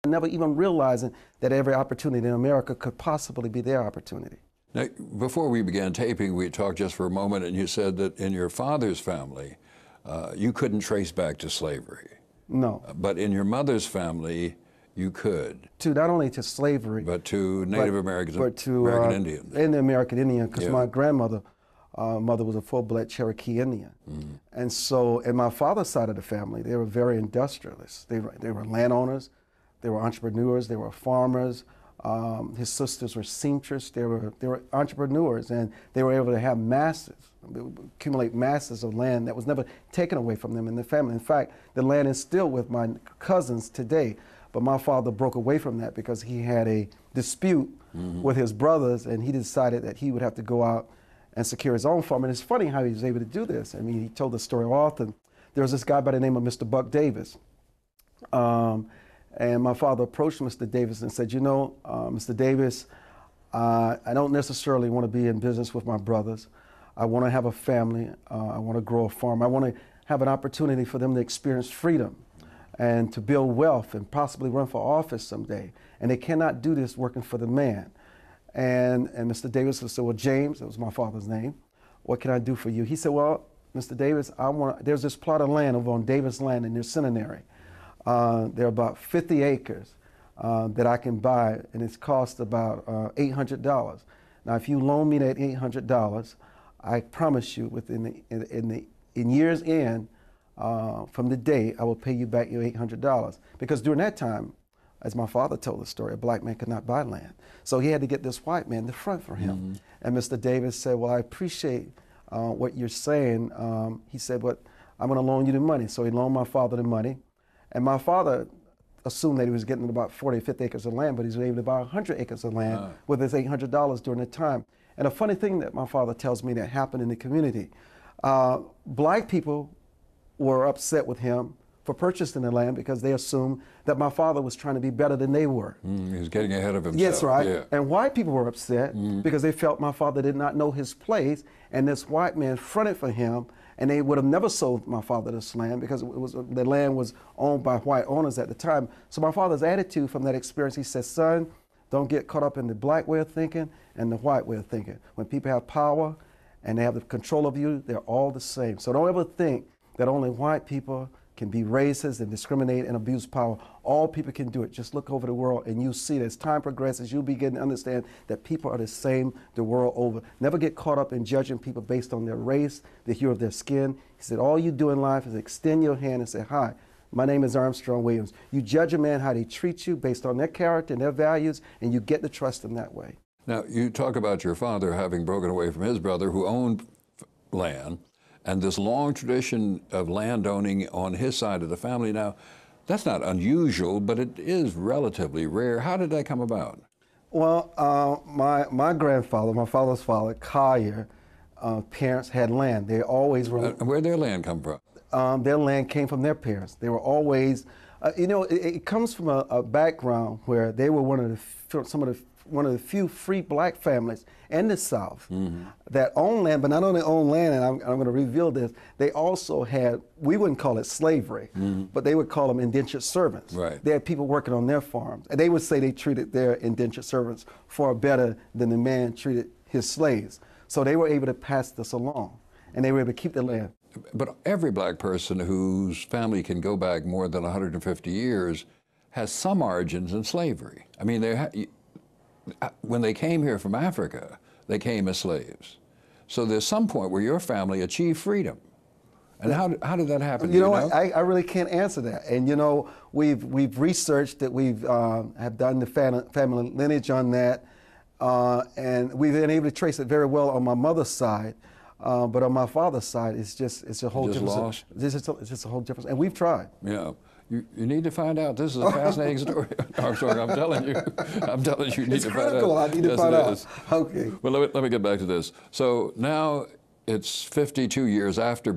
never even realizing that every opportunity in America could possibly be their opportunity. Now, before we began taping, we talked just for a moment, and you said that in your father's family, you couldn't trace back to slavery. No. But in your mother's family, you could. Not only to slavery, but to Native Americans, but to American Indians. And the American Indian, because Yeah. my grandmother mother was a full-blood Cherokee Indian. Mm. And so, in my father's side of the family, they were very industrialists. They were landowners, they were entrepreneurs, they were farmers. His sisters were seamstresses. They were entrepreneurs, and they were able to have accumulate masses of land that was never taken away from them in the family. In fact, the land is still with my cousins today, but my father broke away from that because he had a dispute with his brothers, and he decided that he would have to go out and secure his own farm. And it's funny how he was able to do this. I mean, he told the story often. There was this guy by the name of Mr. Buck Davis. And my father approached Mr. Davis and said, you know, Mr. Davis, I don't necessarily want to be in business with my brothers. I want to have a family. I want to grow a farm. I want to have an opportunity for them to experience freedom and to build wealth and possibly run for office someday. And they cannot do this working for the man. And Mr. Davis said, well, James, that was my father's name, what can I do for you? He said, well, Mr. Davis, there's this plot of land over on Davis Land in their seminary. There are about 50 acres that I can buy, and it's cost about $800. Now, if you loan me that $800, I promise you, in years end, from the day, I will pay you back your $800. Because during that time, as my father told the story, a black man could not buy land. So he had to get this white man to front for him. And Mr. Davis said, well, I appreciate what you're saying. He said, but I'm going to loan you the money. So he loaned my father the money. And my father assumed that he was getting about 40 or 50 acres of land, but he was able to buy 100 acres of land with his $800 during the time. And a funny thing that my father tells me that happened in the community, black people were upset with him for purchasing the land because they assumed that my father was trying to be better than they were. He was getting ahead of himself. Yes, right. Yeah. And white people were upset because they felt my father did not know his place, and this white man fronted for him, and they would have never sold my father this land because the land was owned by white owners at the time. So my father's attitude from that experience, he said, son, don't get caught up in the black way of thinking and the white way of thinking. When people have power and they have the control of you, they're all the same. So don't ever think that only white people can be racist and discriminate and abuse power. All people can do it. Just look over the world and you see that as time progresses, you'll begin to understand that people are the same the world over. Never get caught up in judging people based on their race, the hue of their skin. He said, all you do in life is extend your hand and say, hi, my name is Armstrong Williams. You judge a man how they treat you based on their character and their values, and you get to trust them that way. Now, you talk about your father having broken away from his brother who owned land, and this long tradition of landowning on his side of the family. Now, that's not unusual, but it is relatively rare. How did that come about? Well, my grandfather, my father's father, Collier, parents had land. They always were. Where'd their land come from? Their land came from their parents. They were always, you know, it comes from a background where they were one of the few free black families in the South that owned land, but not only owned land, and I'm going to reveal this, they also had, we wouldn't call it slavery, but they would call them indentured servants. Right. They had people working on their farms, and they would say they treated their indentured servants far better than the man treated his slaves. So they were able to pass this along, and they were able to keep the land. But every black person whose family can go back more than 150 years has some origins in slavery. I mean, when they came here from Africa, they came as slaves. So there's some point where your family achieved freedom. And how did that happen? You know, I really can't answer that. And you know, we've researched that, have done the family lineage on that, and we've been able to trace it very well on my mother's side. But on my father's side, it's a whole different. Lost? It's just a whole difference, and we've tried. Yeah. You need to find out. This is a fascinating story, Armstrong. I'm telling you. You need to find out. I need to find out. Okay. Well, let me get back to this. So now it's 52 years after